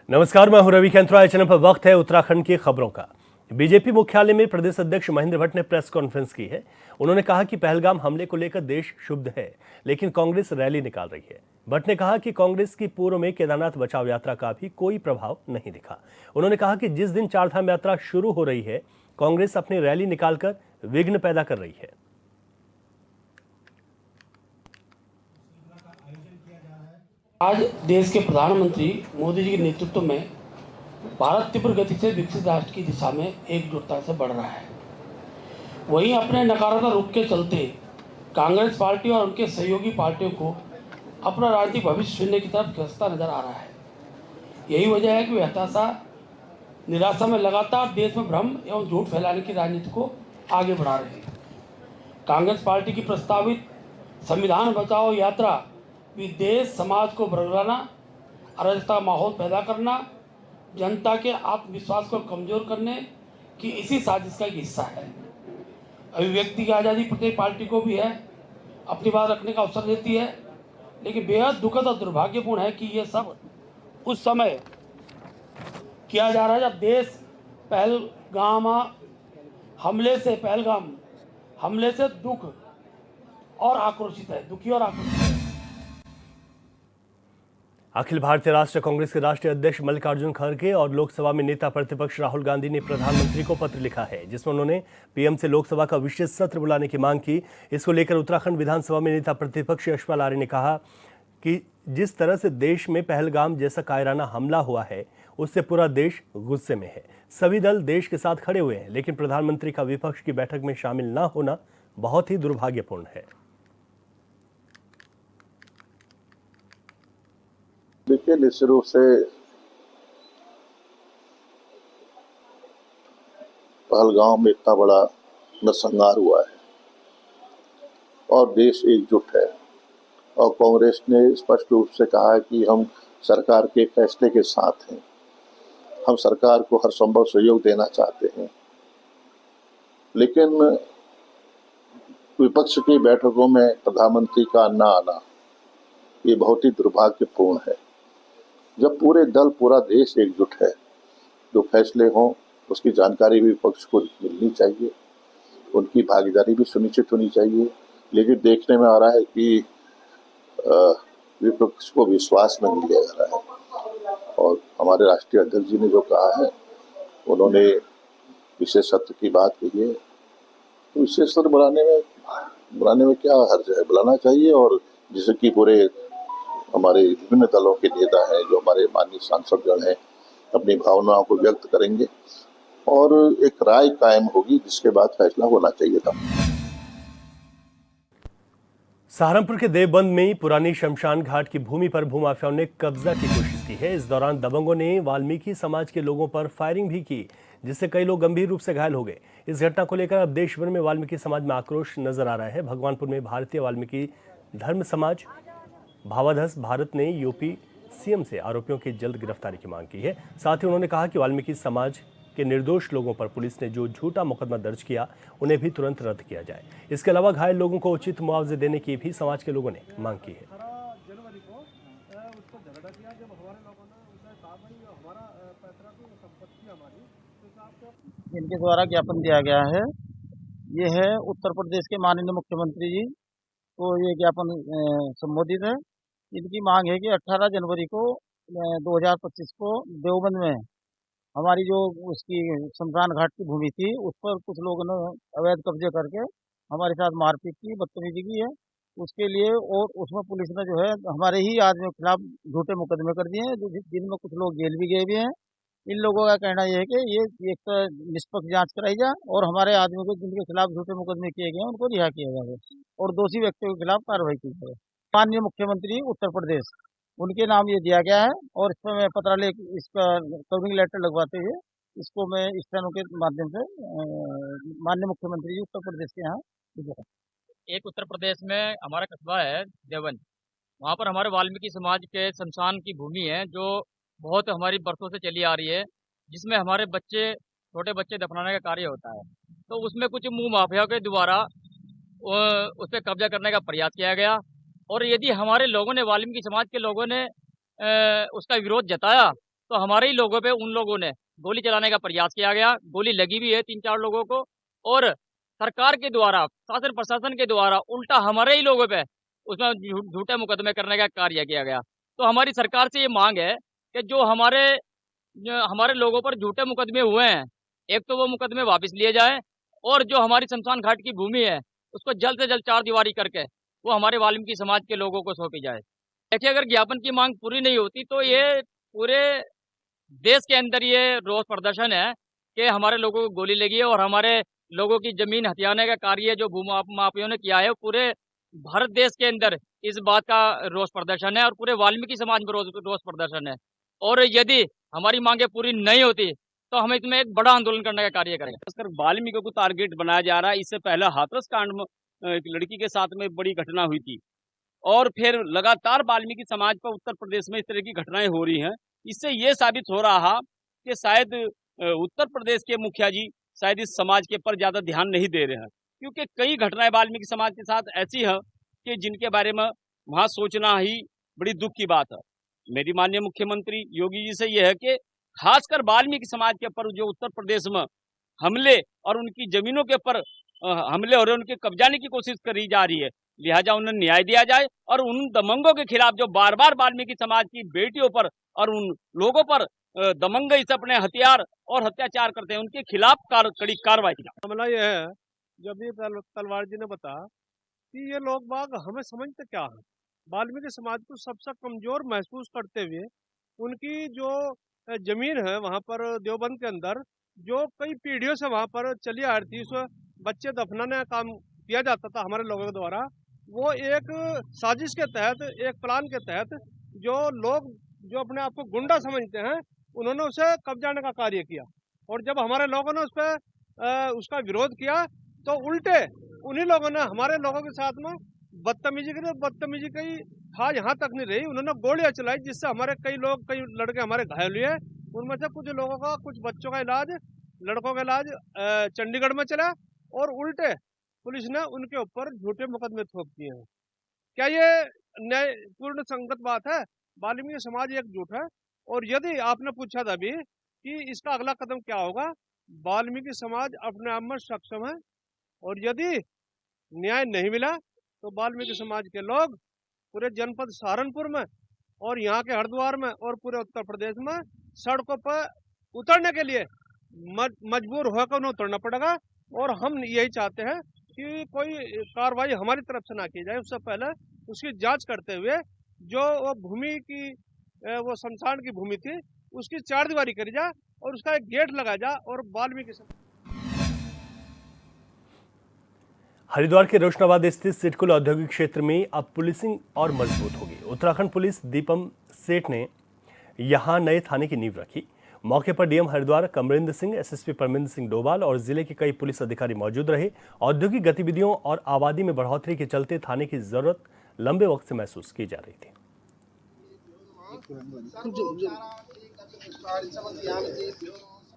नमस्कार, मैं हूं रवि कैंथरा। चैनल पर वक्त है उत्तराखंड की खबरों का। बीजेपी मुख्यालय में प्रदेश अध्यक्ष महेंद्र भट्ट ने प्रेस कॉन्फ्रेंस की है। उन्होंने कहा कि पहलगाम हमले को लेकर देश क्षुब्ध है, लेकिन कांग्रेस रैली निकाल रही है। भट्ट ने कहा कि कांग्रेस की पूर्व में केदारनाथ बचाव यात्रा का भी कोई प्रभाव नहीं दिखा। उन्होंने कहा कि जिस दिन चारधाम यात्रा शुरू हो रही है, कांग्रेस अपनी रैली निकालकर विघ्न पैदा कर रही है। आज देश के प्रधानमंत्री मोदी जी के नेतृत्व में भारत तीव्र गति से विकसित राष्ट्र की दिशा में एकजुटता से बढ़ रहा है। वहीं अपने नकारात्मक रुख के चलते कांग्रेस पार्टी और उनके सहयोगी पार्टियों को अपना राजनीतिक भविष्य चुनने की तरफ खिंचता नजर आ रहा है। यही वजह है कि वे हताशा निराशा में लगातार देश में भ्रम एवं झूठ फैलाने की राजनीति को आगे बढ़ा रहे हैं। कांग्रेस पार्टी की प्रस्तावित संविधान बचाओ यात्रा भी देश समाज को बरगलाना, अराजकता का माहौल पैदा करना, जनता के आत्मविश्वास को कमजोर करने की इसी साजिश का एक हिस्सा है। अभिव्यक्ति की आज़ादी प्रत्येक पार्टी को भी है, अपनी बात रखने का अवसर देती है, लेकिन बेहद दुखद और दुर्भाग्यपूर्ण है कि ये सब उस समय किया जा रहा है जब देश पहलगाम हमले से दुखी और आक्रोशित है। अखिल भारतीय राष्ट्रीय कांग्रेस के राष्ट्रीय अध्यक्ष मल्लिकार्जुन खड़गे और लोकसभा में नेता प्रतिपक्ष राहुल गांधी ने प्रधानमंत्री को पत्र लिखा है, जिसमें उन्होंने पीएम से लोकसभा का विशेष सत्र बुलाने की मांग की। इसको लेकर उत्तराखंड विधानसभा में नेता प्रतिपक्ष यशपाल आर्य ने कहा कि जिस तरह से देश में पहलगाम जैसा कायराना हमला हुआ है, उससे पूरा देश गुस्से में है। सभी दल देश के साथ खड़े हुए हैं, लेकिन प्रधानमंत्री का विपक्ष की बैठक में शामिल न होना बहुत ही दुर्भाग्यपूर्ण है। देखिए, निश्चित रूप से पहलगाम में इतना बड़ा नरसंहार हुआ है और देश एकजुट है, और कांग्रेस ने स्पष्ट रूप से कहा है कि हम सरकार के फैसले के साथ हैं, हम सरकार को हर संभव सहयोग देना चाहते हैं। लेकिन विपक्ष की बैठकों में प्रधानमंत्री का न आना ये बहुत ही दुर्भाग्यपूर्ण है। जब पूरे दल पूरा देश एकजुट है, जो फैसले हों उसकी जानकारी भी विपक्ष को मिलनी चाहिए, उनकी भागीदारी भी सुनिश्चित होनी चाहिए। लेकिन देखने में आ रहा है कि विपक्ष को विश्वास में नहीं लिया जा रहा है, और हमारे राष्ट्रीय अध्यक्ष जी ने जो कहा है, उन्होंने विशेष सत्र की बात कही है, तो विशेष सत्र बुलाने में क्या हर्ज है, बुलाना चाहिए। और जिससे कि पूरे हमारे विभिन्न दलों के नेता हैं, जो हमारे माननीय सांसदगण हैं, अपनी भावनाओं को व्यक्त करेंगे और एक राय कायम होगी, जिसके बाद फैसला होना चाहिए था। सहारनपुर के देवबंद में पुरानी शमशान घाट की भूमि पर भूमाफियाओं ने कब्जा की कोशिश की है। इस दौरान दबंगों ने वाल्मीकि समाज के लोगों पर फायरिंग भी की, जिससे कई लोग गंभीर रूप से घायल हो गए। इस घटना को लेकर अब देश भर में वाल्मीकि समाज में आक्रोश नजर आ रहा है। भगवानपुर में भारतीय वाल्मीकि धर्म समाज भावाधस भारत ने यूपी सीएम से आरोपियों की जल्द गिरफ्तारी की मांग की है। साथ ही उन्होंने कहा कि वाल्मीकि समाज के निर्दोष लोगों पर पुलिस ने जो झूठा मुकदमा दर्ज किया, उन्हें भी तुरंत रद्द किया जाए। इसके अलावा घायल लोगों को उचित मुआवजे देने की भी समाज के लोगों ने मांग की है। इनके द्वारा ज्ञापन दिया गया है। ये है उत्तर प्रदेश के माननीय मुख्यमंत्री जी को ये ज्ञापन संबोधित है। इनकी मांग है कि 18 जनवरी को 2025 को देवबंद में हमारी जो उसकी शमशान घाट की भूमि थी, उस पर कुछ लोगों ने अवैध कब्जे करके हमारे साथ मारपीट की, बदतमीजी की है। उसके लिए और उसमें पुलिस ने जो है हमारे ही आदमियों के खिलाफ झूठे मुकदमे कर दिए हैं, जिनमें कुछ लोग जेल भी गए भी हैं। इन लोगों का कहना यह है कि ये एक तो निष्पक्ष जांच कराई जाए और हमारे आदमियों को जिनके खिलाफ झूठे मुकदमे किए गए हैं उनको रिहा किया जाए और दोषी व्यक्तियों के खिलाफ कार्रवाई की जाए। माननीय मुख्यमंत्री उत्तर प्रदेश, उनके नाम ये दिया गया है और इसमें मैं पत्रालेख, इसका कवरिंग लेटर लगवाते हुए इसको मैं स्टेनो के माध्यम से माननीय मुख्यमंत्री जी उत्तर प्रदेश के यहाँ। एक उत्तर प्रदेश में हमारा कस्बा है देवबंद, वहाँ पर हमारे वाल्मीकि समाज के शमशान की भूमि है, जो बहुत हमारी बरसों से चली आ रही है, जिसमें हमारे बच्चे, छोटे बच्चे दफनाने का कार्य होता है। तो उसमें कुछ मुंह माफिया के द्वारा उस पर कब्जा करने का प्रयास किया गया, और यदि हमारे लोगों ने, वाल्मीकि समाज के लोगों ने उसका विरोध जताया तो हमारे ही लोगों पे उन लोगों ने गोली चलाने का प्रयास किया गया। गोली लगी भी है 3-4 लोगों को, और सरकार के द्वारा, शासन प्रशासन के द्वारा उल्टा हमारे ही लोगों पे उसमें झूठे मुकदमे करने का कार्य किया गया। तो हमारी सरकार से ये मांग है कि जो हमारे लोगों पर झूठे मुकदमे हुए हैं, एक तो वो मुकदमे वापस लिए जाए, और जो हमारी शमशान घाट की भूमि है उसको जल्द से जल्द चारदीवारी करके वो हमारे वाल्मीकि समाज के लोगों को सौंपी जाए। देखिए, अगर ज्ञापन की मांग पूरी नहीं होती तो ये पूरे देश के अंदर ये रोष प्रदर्शन है कि हमारे लोगों को गोली लगी है, और हमारे लोगों की जमीन हथियाने का कार्य जो भूमाफियों ने किया है, वो पूरे भारत देश के अंदर इस बात का रोष प्रदर्शन है, और पूरे वाल्मीकि समाज में रोष प्रदर्शन है। और यदि हमारी मांगे पूरी नहीं होती तो हम इसमें एक बड़ा आंदोलन करने का कार्य करेंगे। खासकर वाल्मीकि को टारगेट बनाया जा रहा है। इससे पहले हाथरस कांड में एक लड़की के साथ में बड़ी घटना हुई थी, और फिर लगातार वाल्मीकि समाज पर उत्तर प्रदेश में इस तरह की घटनाएं हो रही हैं। इससे ये साबित हो रहा कि शायद उत्तर प्रदेश के मुखिया जी शायद इस समाज के पर ज्यादा ध्यान नहीं दे रहे हैं, क्योंकि कई घटनाएं वाल्मीकि समाज के साथ ऐसी हैं कि जिनके बारे में वहां सोचना ही बड़ी दुख की बात है। मेरी माननीय मुख्यमंत्री योगी जी से यह है कि खासकर वाल्मीकि समाज के ऊपर जो उत्तर प्रदेश में हमले और उनकी जमीनों के ऊपर हमले और उनके कब्जाने की कोशिश करी जा रही है, लिहाजा उन्हें न्याय दिया जाए, और उन दमंगों के खिलाफ जो बार बार वाल्मीकि समाज की बेटियों पर और उन लोगों पर दमंगई से अपने हथियार और अत्याचार करते हैं, उनके खिलाफ कड़ी कार्रवाई की जाए। मामला यह है, जो अभी तलवार जी ने बताया कि ये लोग बाग हमें समझते क्या है, वाल्मीकि समाज को सबसे कमजोर महसूस करते हुए उनकी जो जमीन है वहाँ पर देवबंद के अंदर, जो कई पीढ़ियों से वहाँ पर चली आ रही थी, उस बच्चे दफनाने का काम किया जाता था हमारे लोगों के द्वारा, वो एक साजिश के तहत, एक प्लान के तहत जो लोग जो अपने आप को गुंडा समझते हैं, उन्होंने उसे कब्जाने का कार्य किया। और जब हमारे लोगों ने उस पर उसका विरोध किया तो उल्टे उन्हीं लोगों ने हमारे लोगों के साथ में बदतमीजी की, बदतमीजी की था यहाँ तक नहीं रही, उन्होंने गोलियां चलाई, जिससे हमारे कई लड़के हमारे घायल हुए। उनमें से कुछ लोगों का, कुछ बच्चों का इलाज, लड़कों का इलाज चंडीगढ़ में चला, और उल्टे पुलिस ने उनके ऊपर झूठे मुकदमे थोप दिए हैं। क्या ये न्यायपूर्ण संगत बात है? वाल्मीकि समाज एकजुट है, और यदि आपने पूछा था अभी कि इसका अगला कदम क्या होगा, वाल्मीकि समाज अपने आप में सक्षम है, और यदि न्याय नहीं मिला तो वाल्मीकि समाज के लोग पूरे जनपद सहारनपुर में और यहाँ के हरिद्वार में और पूरे उत्तर प्रदेश में सड़कों पर उतरने के लिए मजबूर होकर उन्हें उतरना पड़ेगा। और हम यही चाहते हैं कि कोई कार्रवाई हमारी तरफ से ना की जाए, उससे पहले उसकी जांच करते हुए जो वो भूमि की, वो शमशान की भूमि थी, उसकी चारदीवारी करी जाए और उसका एक गेट लगाया जाए। और वाल्मीकि हरिद्वार के रोशनाबाद स्थित सिडकुल औद्योगिक क्षेत्र में अब पुलिसिंग और मजबूत होगी। उत्तराखंड पुलिस दीपम सेठ ने यहां नए थाने की नींव रखी। मौके पर डीएम हरिद्वार कमरिंदर सिंह, एसएसपी परमिंदर सिंह डोभाल और जिले के कई पुलिस अधिकारी मौजूद रहे। औद्योगिक गतिविधियों और आबादी में बढ़ोतरी के चलते थाने की जरूरत लंबे वक्त से महसूस की जा रही थी।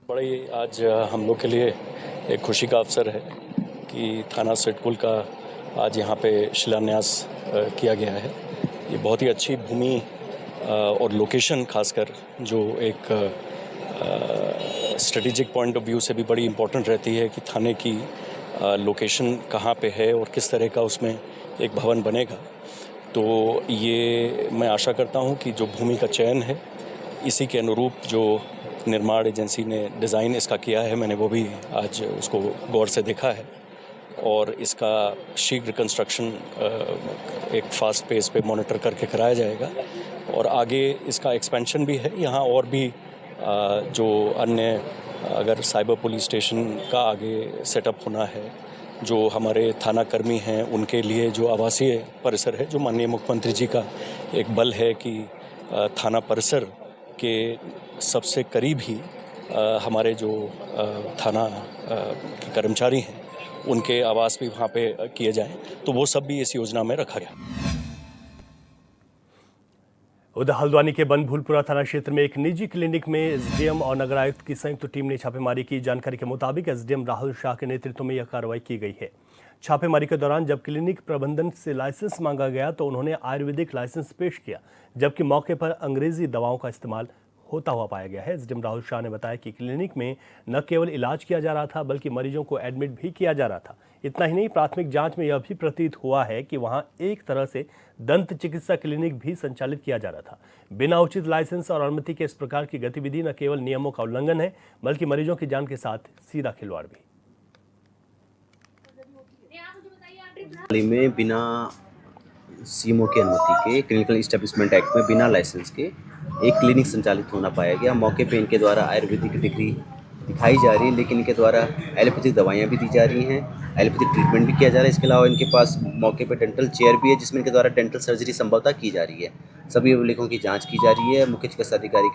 बड़ी आज हम लोग के लिए एक खुशी का अवसर है कि थाना सिडकुल का आज यहाँ पे शिलान्यास किया गया है। ये बहुत ही अच्छी भूमि और लोकेशन, खासकर जो एक स्ट्रेटेजिक पॉइंट ऑफ व्यू से भी बड़ी इम्पोर्टेंट रहती है कि थाने की लोकेशन कहाँ पे है और किस तरह का उसमें एक भवन बनेगा। तो ये मैं आशा करता हूँ कि जो भूमि का चयन है, इसी के अनुरूप जो निर्माण एजेंसी ने डिज़ाइन इसका किया है, मैंने वो भी आज उसको गौर से देखा है, और इसका शीघ्र कंस्ट्रक्शन एक फास्ट पेस पे मॉनिटर करके कराया जाएगा। और आगे इसका एक्सपेंशन भी है। यहाँ और भी जो अन्य, अगर साइबर पुलिस स्टेशन का आगे सेटअप होना है, जो हमारे थाना कर्मी हैं उनके लिए जो आवासीय परिसर है, जो माननीय मुख्यमंत्री जी का एक बल है कि थाना परिसर के सबसे करीब ही हमारे जो थाना के कर्मचारी हैं उनके आवास भी वहाँ पे किए जाएं, तो वो सब भी इस योजना में रखा गया। उधर हल्द्वानी के बनभूलपुरा थाना क्षेत्र में एक निजी क्लिनिक में एसडीएम और नगर आयुक्त की संयुक्त टीम ने छापेमारी की। जानकारी के मुताबिक एसडीएम राहुल शाह के नेतृत्व में यह कार्रवाई की गई है। छापेमारी के दौरान जब क्लिनिक प्रबंधन से लाइसेंस मांगा गया तो उन्होंने आयुर्वेदिक लाइसेंस पेश किया, जबकि मौके पर अंग्रेजी दवाओं का इस्तेमाल होता हुआ पाया गया है। एसडीएम राहुल शाह ने बताया कि क्लिनिक में न केवल इलाज किया जा रहा था बल्कि मरीजों को एडमिट भी किया जा रहा था। इतना ही नहीं, प्राथमिक जांच में यह भी प्रतीत हुआ है कि वहां एक तरह से दंत चिकित्सा क्लिनिक भी संचालित किया जा रहा था। बिना उचित लाइसेंस और अनुमति के इस प्रकार की गतिविधि न केवल नियमों का उल्लंघन है बल्कि मरीजों की जान के साथ सीधा खिलवाड़ भी। हाल ही में बिना सीएमओ की अनुमति के क्लिनिकल इस्टेब्लिशमेंट एक्ट में बिना लाइसेंस के एक क्लिनिक संचालित होना पाया गया। मौके पे इनके द्वारा आयुर्वेदिक डिग्री दिखाई जा रही है, लेकिन इनके द्वारा एलोपैथिक दवाइयाँ भी दी जा रही हैं, एलोपैथिक ट्रीटमेंट भी किया जा रहा है। इसके अलावा इनके पास मौके पे डेंटल चेयर भी है जिसमें इनके द्वारा डेंटल सर्जरी संभवतः की जा रही है। सभी अभिलेखों की जाँच की जा रही है। मुख्य चिकित्सा अधिकारी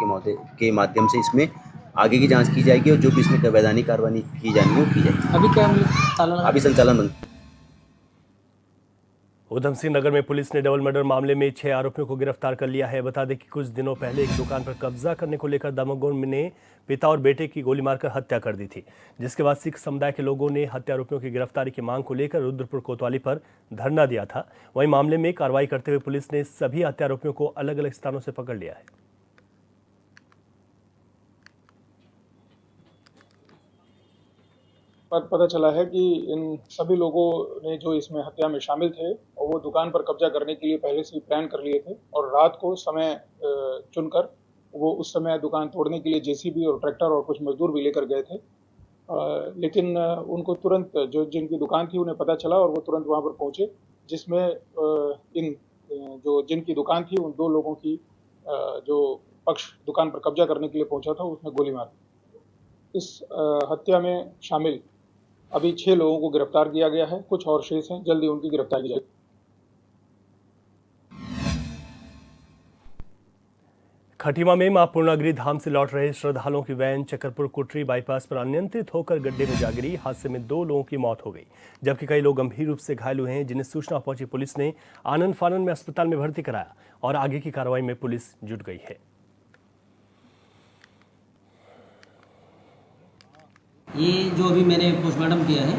के माध्यम से इसमें आगे की जाँच की जाएगी और जो भी इसमें वैधानिक कार्रवाई की जानी है वो की जाएगी। अभी क्या अभी संचालन बंद। उधम सिंह नगर में पुलिस ने डबल मर्डर मामले में 6 आरोपियों को गिरफ्तार कर लिया है। बता दें कि कुछ दिनों पहले एक दुकान पर कब्जा करने को लेकर दबंगों ने पिता और बेटे की गोली मारकर हत्या कर दी थी, जिसके बाद सिख समुदाय के लोगों ने हत्या आरोपियों की गिरफ्तारी की मांग को लेकर रुद्रपुर कोतवाली पर धरना दिया था। वहीं मामले में कार्रवाई करते हुए पुलिस ने सभी हत्या आरोपियों को अलग अलग स्थानों से पकड़ लिया है। पर पता चला है कि इन सभी लोगों ने जो इसमें हत्या में शामिल थे और वो दुकान पर कब्जा करने के लिए पहले से ही प्लान कर लिए थे और रात को समय चुनकर वो उस समय दुकान तोड़ने के लिए जेसीबी और ट्रैक्टर और कुछ मजदूर भी लेकर गए थे। लेकिन उनको तुरंत जो जिनकी दुकान थी उन्हें पता चला और वो तुरंत वहाँ पर पहुँचे, जिसमें जिनकी दुकान थी उन 2 लोगों की जो पक्ष दुकान पर कब्जा करने के लिए पहुँचा था उसने गोली मार दी। इस हत्या में शामिल अभी 6 लोगों को गिरफ्तार किया गया है, कुछ और शेष हैं, जल्दी उनकी गिरफ्तारी की जाएगी। खटीमा में मां पूर्णागिरि धाम से लौट रहे श्रद्धालुओं की वैन चकरपुर कुटरी बाईपास पर अनियंत्रित होकर गड्ढे में जा गिरी। हादसे में 2 लोगों की मौत हो गई जबकि कई लोग गंभीर रूप से घायल हुए हैं, जिन्हें सूचना पहुंची पुलिस ने आनन फानन में अस्पताल में भर्ती कराया और आगे की कार्रवाई में पुलिस जुट गई है। ये जो अभी मैंने पोस्टमार्टम किया है,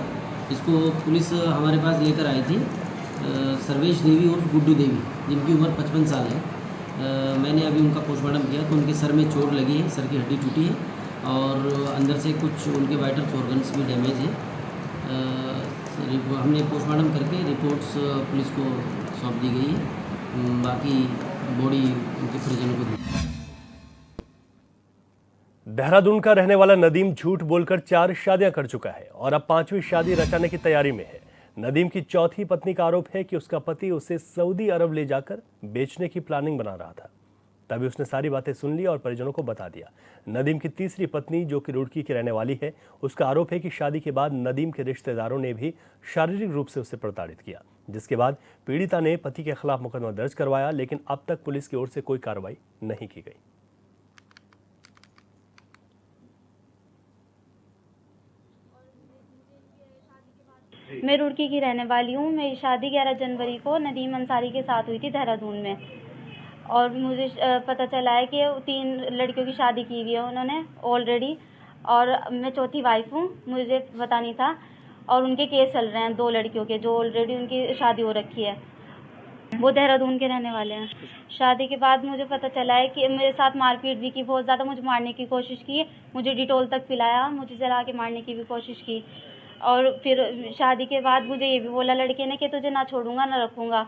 इसको पुलिस हमारे पास लेकर आई थी सर्वेश देवी और गुड्डू देवी, जिनकी उम्र 55 साल है। मैंने अभी उनका पोस्टमार्टम किया तो उनके सर में चोट लगी है, सर की हड्डी टूटी है और अंदर से कुछ उनके वाइटल ऑर्गन्स भी डैमेज है। हमने पोस्टमार्टम करके रिपोर्ट्स पुलिस को सौंप दी गई है, बाकी बॉडी उनके परिजनों को दी। देहरादून का रहने वाला नदीम झूठ बोलकर 4 शादियां कर चुका है और अब 5वीं शादी रचाने की तैयारी में है। नदीम की चौथी पत्नी का आरोप है कि उसका पति उसे सऊदी अरब ले जाकर बेचने की प्लानिंग बना रहा था। तभी उसने सारी बातें सुन ली और परिजनों को बता दिया। नदीम की तीसरी पत्नी, जो कि रुड़की की रहने वाली है, उसका आरोप है कि शादी के बाद नदीम के रिश्तेदारों ने भी शारीरिक रूप से उसे प्रताड़ित किया, जिसके बाद पीड़िता ने पति के खिलाफ मुकदमा दर्ज करवाया, लेकिन अब तक पुलिस की ओर से कोई कार्रवाई नहीं की गई। मैं रुड़की की रहने वाली हूँ। मेरी शादी 11 जनवरी को नदीम अंसारी के साथ हुई थी देहरादून में, और मुझे पता चला है कि 3 लड़कियों की शादी की हुई है उन्होंने ऑलरेडी, और मैं चौथी वाइफ हूँ, मुझे पता नहीं था। और उनके केस चल रहे हैं 2 लड़कियों के, जो ऑलरेडी उनकी शादी हो रखी है। वो देहरादून के रहने वाले हैं। शादी के बाद मुझे पता चला है कि मेरे साथ मारपीट भी की, बहुत ज़्यादा मुझे मारने की कोशिश की, मुझे डिटोल तक पिलाया, मुझे जला के मारने की भी कोशिश की। और फिर शादी के बाद मुझे ये भी बोला लड़के ने कि तुझे ना छोड़ूंगा ना रखूंगा।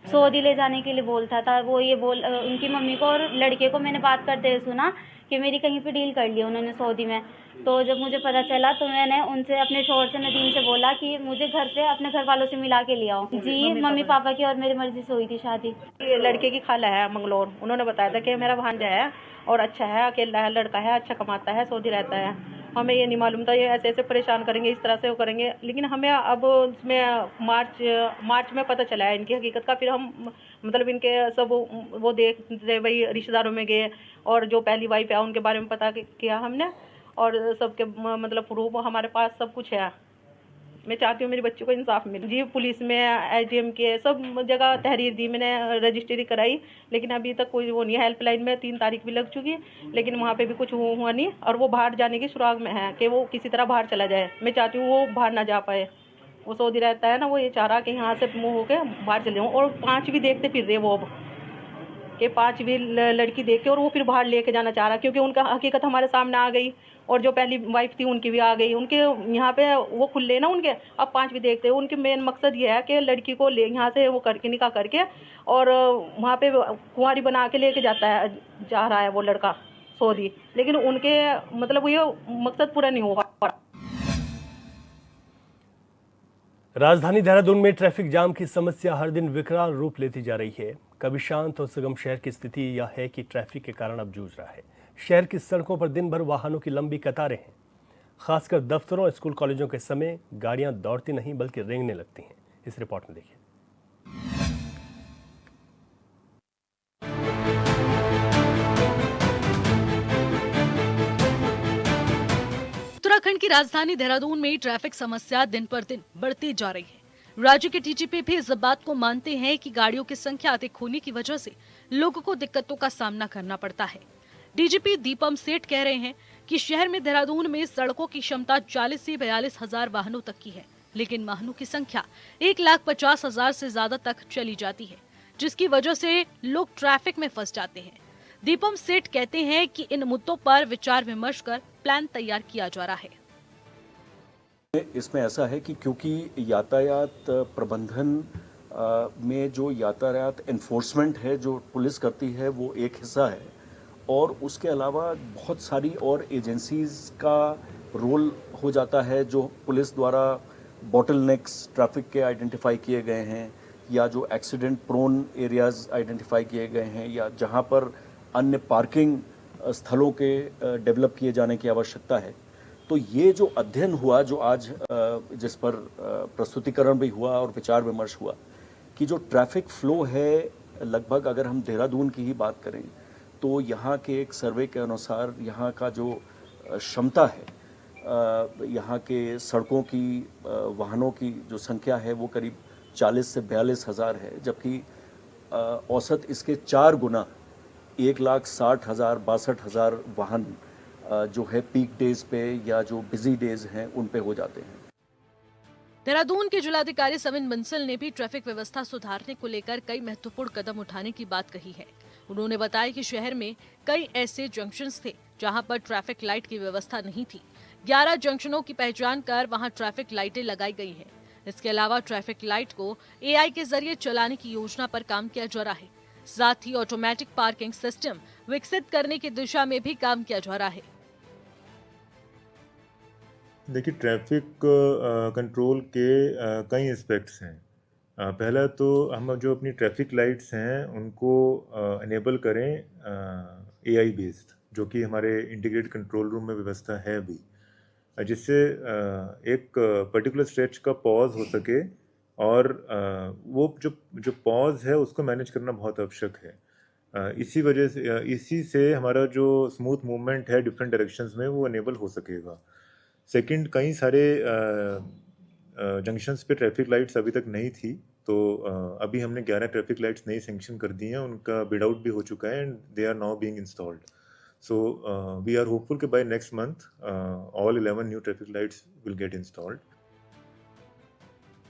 सऊदी ले जाने के लिए बोलता था वो। उनकी मम्मी को और लड़के को मैंने बात करते हुए सुना कि मेरी कहीं पे डील कर ली उन्होंने सऊदी में। तो जब मुझे पता चला तो मैंने उनसे, अपने शौहर से, नदीम से बोला कि मुझे घर पे अपने घर वालों से मिला के ले आओ। जी, मम्मी पापा की और मेरी मर्जी से हुई थी शादी। लड़के की खाला है मंगलौर, उन्होंने बताया था कि मेरा भांजा है और अच्छा है, अकेला है, लड़का है, अच्छा कमाता है, सऊदी रहता है। हमें ये नहीं मालूम था ये ऐसे ऐसे परेशान करेंगे, इस तरह से वो करेंगे। लेकिन हमें अब उसमें मार्च में पता चला है इनकी हकीकत का। फिर हम मतलब इनके सब वो देख वही रिश्तेदारों में गए और जो पहली वाइफ है उनके बारे में पता किया हमने, और सबके मतलब प्रूफ हमारे पास सब कुछ है। मैं चाहती हूँ मेरी बच्ची को इंसाफ मिले। जी, पुलिस में, एसडीएम के सब जगह तहरीर दी, मैंने रजिस्ट्री कराई, लेकिन अभी तक कोई वो नहीं है। हेल्पलाइन में 3 तारीख भी लग चुकी है, लेकिन वहाँ पे भी कुछ हुआ नहीं। और वो बाहर जाने की सुराग में है कि वो किसी तरह बाहर चला जाए। मैं चाहती हूँ वो बाहर ना जा पाए। वो सऊदी रहता है ना, वो ये चाह रहा कि यहाँ से मुँह होकर बाहर चले जाऊँ। और 5 भी देखते फिर रहे वो अब। कि 5वीं लड़की देख के और वो फिर बाहर लेके जाना चाह रहा, क्योंकि उनका हकीकत हमारे सामने आ गई और जो पहली वाइफ थी उनकी भी आ गई। उनके यहाँ पे वो खुले ना उनके, अब 5वीं देखते हैं। उनके मेन मकसद ये है कि लड़की को ले यहाँ से वो करके निकाह करके और वहाँ पे कुंवारी बना के लेके जा रहा है वो लड़का सऊदी, लेकिन उनके मतलब ये मकसद पूरा नहीं होगा। राजधानी देहरादून में ट्रैफिक जाम की समस्या हर दिन विकराल रूप लेती जा रही है। कभी शांत और सुगम शहर की स्थिति यह है कि ट्रैफिक के कारण अब जूझ रहा है। शहर की सड़कों पर दिन भर वाहनों की लंबी कतारें हैं। खासकर दफ्तरों और स्कूल कॉलेजों के समय गाड़ियां दौड़ती नहीं बल्कि रेंगने लगती हैं। इस रिपोर्ट में देखिए। उत्तराखंड की राजधानी देहरादून में ट्रैफिक समस्या दिन पर दिन बढ़ती जा रही है। राज्य के डीजीपी भी इस बात को मानते हैं कि गाड़ियों की संख्या अधिक होने की वजह से लोगों को दिक्कतों का सामना करना पड़ता है। डीजीपी दीपम सेठ कह रहे हैं कि शहर में देहरादून में सड़कों की क्षमता 40 से 42 हजार वाहनों तक की है, लेकिन वाहनों की संख्या 1,50,000 से ज्यादा तक चली जाती है, जिसकी वजह से लोग ट्रैफिक में फंस जाते हैं। दीपम सेठ कहते हैं कि इन मुद्दों पर विचार विमर्श कर प्लान तैयार किया जा रहा है। इसमें ऐसा है कि क्योंकि यातायात प्रबंधन में जो यातायात एनफोर्समेंट है जो पुलिस करती है वो एक हिस्सा है, और उसके अलावा बहुत सारी और एजेंसीज का रोल हो जाता है जो पुलिस द्वारा बॉटलनेक्स ट्रैफिक के आइडेंटिफाई किए गए हैं, या जो एक्सीडेंट प्रोन एरियाज आइडेंटिफाई किए गए हैं, या जहां पर अन्य पार्किंग स्थलों के डेवलप किए जाने की आवश्यकता है। तो ये जो अध्ययन हुआ, जो आज जिस पर प्रस्तुतिकरण भी हुआ और विचार विमर्श हुआ, कि जो ट्रैफिक फ्लो है लगभग अगर हम देहरादून की ही बात करें तो यहाँ के एक सर्वे के अनुसार यहाँ का जो क्षमता है, यहाँ के सड़कों की वाहनों की जो संख्या है वो करीब 40 से 42 हज़ार है, जबकि औसत इसके 4 गुना 1,60,000 62,000 वाहन जो है पीक डेज पे या जो बिजी डेज हैं उन पे हो जाते हैं। देहरादून के जिलाधिकारी सविन बंसल ने भी ट्रैफिक व्यवस्था सुधारने को लेकर कई महत्वपूर्ण कदम उठाने की बात कही है। उन्होंने बताया कि शहर में कई ऐसे जंक्शंस थे जहां पर ट्रैफिक लाइट की व्यवस्था नहीं थी। 11 जंक्शनों की पहचान कर वहां ट्रैफिक लाइटें लगाई गई हैं। इसके अलावा ट्रैफिक लाइट को AI के जरिए चलाने की योजना पर काम किया जा रहा है। साथ ही ऑटोमेटिक पार्किंग सिस्टम विकसित करने की दिशा में भी काम किया जा रहा है। देखिए, ट्रैफिक कंट्रोल के कई एस्पेक्ट्स हैं। पहला तो हम जो अपनी ट्रैफिक लाइट्स हैं उनको इनेबल करें AI बेस्ड, जो कि हमारे इंटीग्रेटेड कंट्रोल रूम में व्यवस्था है अभी, जिससे एक पर्टिकुलर स्ट्रेच का पॉज हो सके, और वो जो पॉज है उसको मैनेज करना बहुत आवश्यक है। इसी से हमारा जो स्मूथ मूवमेंट है डिफरेंट डायरेक्शंस में वो इनेबल हो सकेगा। सेकंड, कई सारे जंक्शंस पे ट्रैफिक लाइट्स अभी तक नहीं थी, तो अभी हमने 11 ट्रैफिक लाइट्स नई सैंक्शन कर दी हैं, उनका बिड आउट भी हो चुका है and they are now being installed. So we are hopeful कि by next month all 11 new traffic lights will get installed.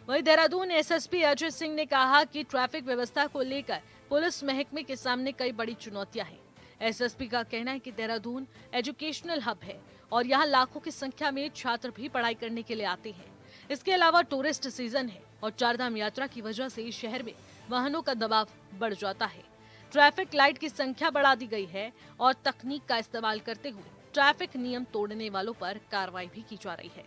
वहीं देहरादून SSP अजय सिंह ने कहा कि ट्रैफिक व्यवस्था को लेकर पुलिस महकमे के सामने कई बड़ी चुनौतियां हैं। SSP का कहना है कि देहरादून एजुकेशनल हब है और यहाँ लाखों की संख्या में छात्र भी पढ़ाई करने के लिए आते हैं। इसके अलावा टूरिस्ट सीजन है और चारधाम यात्रा की वजह से शहर में वाहनों का दबाव बढ़ जाता है। ट्रैफिक लाइट की संख्या बढ़ा दी गई है और तकनीक का इस्तेमाल करते हुए ट्रैफिक नियम तोड़ने वालों पर कार्रवाई भी की जा रही है।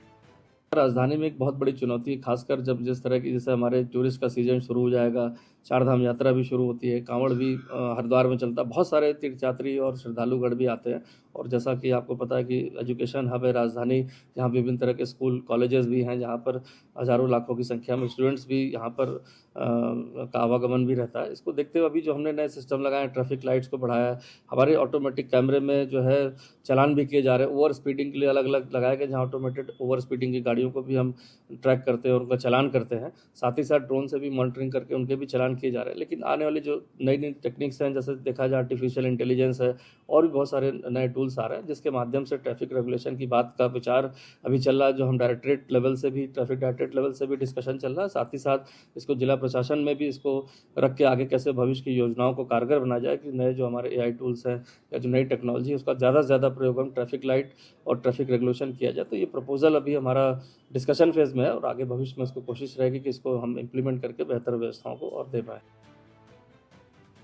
राजधानी में एक बहुत बड़ी चुनौती है, खासकर जब जिस तरह की जैसे हमारे टूरिस्ट का सीजन शुरू हो जाएगा, चारधाम यात्रा भी शुरू होती है, कांवड़ भी हरिद्वार में चलता है, बहुत सारे तीर्थयात्री और श्रद्धालुगढ़ भी आते हैं। और जैसा कि आपको पता है कि एजुकेशन हब है राजधानी, जहाँ विभिन्न तरह के स्कूल कॉलेजेस भी हैं, जहाँ पर हज़ारों लाखों की संख्या में स्टूडेंट्स भी यहाँ पर का आवागमन भी रहता है। इसको देखते हुए अभी जो हमने नए सिस्टम लगाए हैं, ट्रैफिक लाइट्स को बढ़ाया है, हमारे ऑटोमेटिक कैमरे में जो है चालान भी किए जा रहे हैं। ओवर स्पीडिंग के लिए अलग अलग लगाए गए, जहाँ ऑटोमेटेड ओवर स्पीडिंग की गाड़ियों को भी हम ट्रैक करते हैं और उनका चालान करते हैं। साथ ही साथ ड्रोन से भी मॉनिटरिंग करके उनके भी चालान किए जा रहे हैं। लेकिन आने वाली जो नई नई टेक्निक्स हैं, जैसे देखा जाए आर्टिफिशियल इंटेलिजेंस है और भी बहुत सारे नए टूल्स आ रहे हैं, जिसके माध्यम से ट्रैफिक रेगुलेशन की बात का विचार अभी चल रहा है, जो हम डायरेक्टरेट लेवल से भी, ट्रैफिक डायरेक्टरेट लेवल से भी डिस्कशन चल रहा है। साथ ही साथ इसको जिला प्रशासन में भी इसको रख के आगे कैसे भविष्य की योजनाओं को कारगर बनाया जाए कि नए जो हमारे AI टूल्स हैं या जो नई टेक्नोलॉजी है उसका ज़्यादा से ज़्यादा प्रयोग हम ट्रैफिक लाइट और ट्रैफिक रेगुलेशन किया जाए। तो ये प्रपोजल अभी हमारा डिस्कशन फेज़ में है और आगे भविष्य में इसको कोशिश रहेगी कि इसको हम इम्प्लीमेंट करके बेहतर व्यवस्थाओं को और दे पाएँ।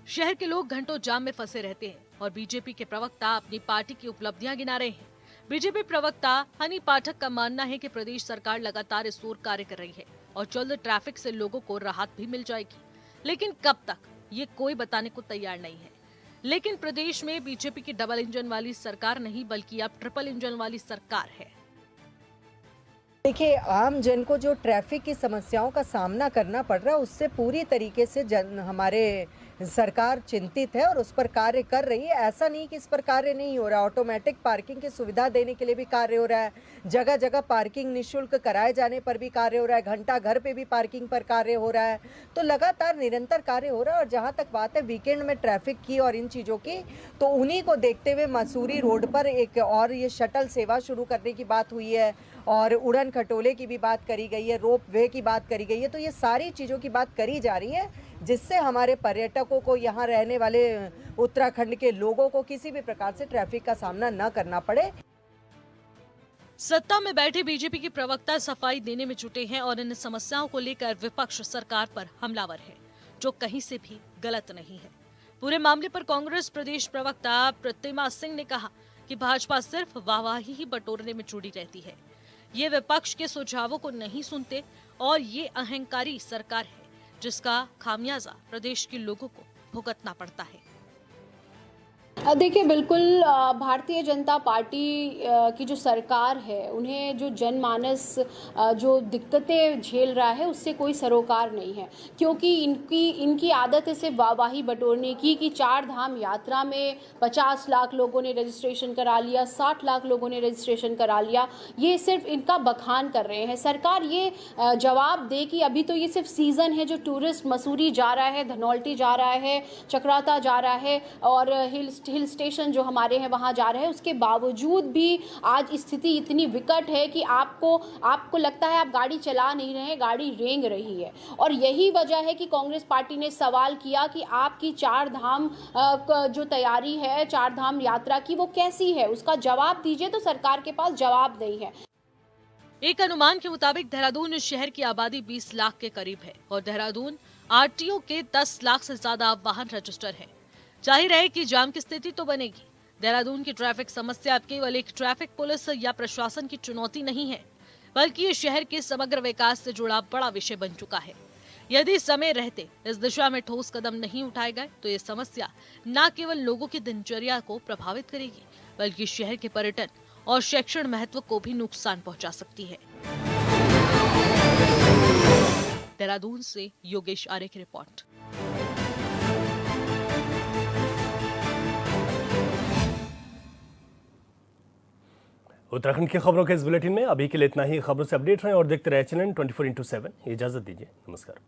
शहर के लोग घंटों जाम में फंसे रहते हैं और बीजेपी के प्रवक्ता अपनी पार्टी की उपलब्धियां गिना रहे हैं। बीजेपी प्रवक्ता हनी पाठक का मानना है कि प्रदेश सरकार लगातार इस ओर कार्य कर रही है और जल्द ट्रैफिक से लोगों को राहत भी मिल जाएगी, लेकिन कब तक ये कोई बताने को तैयार नहीं है। लेकिन प्रदेश में बीजेपी की डबल इंजन वाली सरकार नहीं बल्कि अब ट्रिपल इंजन वाली सरकार है। देखिए, आम जन को जो ट्रैफिक की समस्याओं का सामना करना पड़ रहा है उससे पूरी तरीके से हमारे सरकार चिंतित है और उस पर कार्य कर रही है। ऐसा नहीं कि इस पर कार्य नहीं हो रहा। ऑटोमेटिक पार्किंग की सुविधा देने के लिए भी कार्य हो रहा है, जगह जगह पार्किंग निःशुल्क कराए जाने पर भी कार्य हो रहा है, घंटा घर पे भी पार्किंग पर कार्य हो रहा है। तो लगातार निरंतर कार्य हो रहा है। और जहाँ तक बात है वीकेंड में ट्रैफिक की और इन चीज़ों की, तो उन्हीं को देखते हुए मसूरी रोड पर एक और ये शटल सेवा शुरू करने की बात हुई है और उड़न खटोले की भी बात करी गई है, रोप वे की बात करी गई है। तो ये सारी चीज़ों की बात करी जा रही है जिससे हमारे पर्यटकों को, यहाँ रहने वाले उत्तराखंड के लोगों को किसी भी प्रकार से ट्रैफिक का सामना न करना पड़े। सत्ता में बैठे बीजेपी के प्रवक्ता सफाई देने में जुटे हैं और इन समस्याओं को लेकर विपक्ष सरकार पर हमलावर है, जो कहीं से भी गलत नहीं है। पूरे मामले पर कांग्रेस प्रदेश प्रवक्ता प्रतिमा सिंह ने कहा कि भाजपा सिर्फ वाहवाही ही बटोरने में जुड़ी रहती है। ये विपक्ष के सुझावों को नहीं सुनते और ये अहंकारी सरकार है जिसका खामियाजा प्रदेश के लोगों को भुगतना पड़ता है। देखिए, बिल्कुल भारतीय जनता पार्टी की जो सरकार है उन्हें जो जनमानस जो दिक्कतें झेल रहा है उससे कोई सरोकार नहीं है, क्योंकि इनकी आदत है सिर्फ वाहवाही बटोरने की कि 4 धाम यात्रा में 50 लाख लोगों ने रजिस्ट्रेशन करा लिया, 60 लाख लोगों ने रजिस्ट्रेशन करा लिया। ये सिर्फ इनका बखान कर रहे हैं। सरकार ये जवाब दे कि अभी तो ये सिर्फ सीज़न है, जो टूरिस्ट मसूरी जा रहा है, धनौल्टी जा रहा है, चक्राता जा रहा है और हिल स्टेशन जो हमारे हैं वहाँ जा रहे हैं। उसके बावजूद भी आज स्थिति इतनी विकट है कि आपको लगता है आप गाड़ी चला नहीं रहे, गाड़ी रेंग रही है। और यही वजह है कि कांग्रेस पार्टी ने सवाल किया कि आपकी 4 धाम जो तैयारी है, 4 धाम यात्रा की, वो कैसी है, उसका जवाब दीजिए। तो सरकार के पास जवाब नहीं है। एक अनुमान के मुताबिक देहरादून शहर की आबादी 20 लाख के करीब है और देहरादून RTO के 10 लाख से ज्यादा वाहन रजिस्टर है। जाहिर है कि जाम की स्थिति तो बनेगी। देहरादून की ट्रैफिक समस्या अब केवल एक ट्रैफिक पुलिस या प्रशासन की चुनौती नहीं है, बल्कि ये शहर के समग्र विकास से जुड़ा बड़ा विषय बन चुका है। यदि समय रहते इस दिशा में ठोस कदम नहीं उठाए गए तो ये समस्या न केवल लोगों की दिनचर्या को प्रभावित करेगी, बल्कि शहर के पर्यटन और शैक्षणिक महत्व को भी नुकसान पहुंचा सकती है। देहरादून से योगेश आर्य की रिपोर्ट। उत्तराखंड की खबरों के इस बुलेटिन में अभी के लिए इतना ही। खबरों से अपडेट रहें और देखते रहे चैनल 24/7। इजाजत दीजिए, नमस्कार।